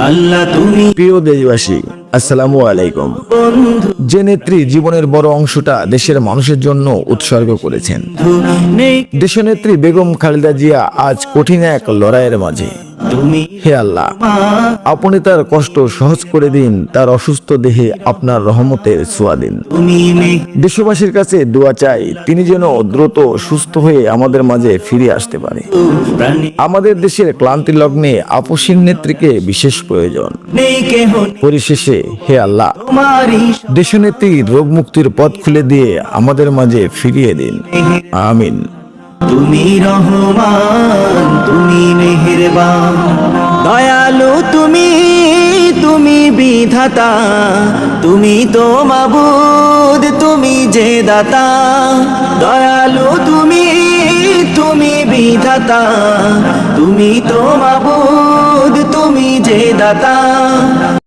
আল্লাহ তুমি প্রিয় দেশবাসী, আসসালামু আলাইকুম। যে নেত্রী জীবনের বড় অংশটা দেশের মানুষের জন্য উৎসর্গ করেছেন, নেই দেশনেত্রী বেগম খালেদা জিয়া আজ কঠিন এক লড়াইয়ের মাঝে। তুমি হে আল্লাহ, আপনি তার কষ্ট সহজ করে দিন, তার অসুস্থ দেহে আপনার রহমতের ছোঁয়া দিন। তুমি দেশবাসীর কাছে দোয়া চাই, তিনি যেন দ্রুত সুস্থ হয়ে আমাদের মাঝে ফিরে আসতে পারে। প্রাণী আমাদের দেশের ক্লান্তি লগ্নে আপসীন নেত্রীকে বিশেষ প্রয়োজন। নেই কেহ পরিশেষে হে আল্লাহ, তোমারই দেশনেত্রীর রোগ মুক্তির পথ খুলে দিয়ে আমাদের মাঝে ফিরিয়ে দিন, আমিন। তুমি রহমান, তুমি মেহেরবান, দয়ালু তুমি, তুমি বিধাতা, তুমি তো মাবুদ, তুমি যে দাতা। দয়ালু তুমি, তুমি বিধাতা, তুমি তো মাবুদ, তুমি যে দাতা।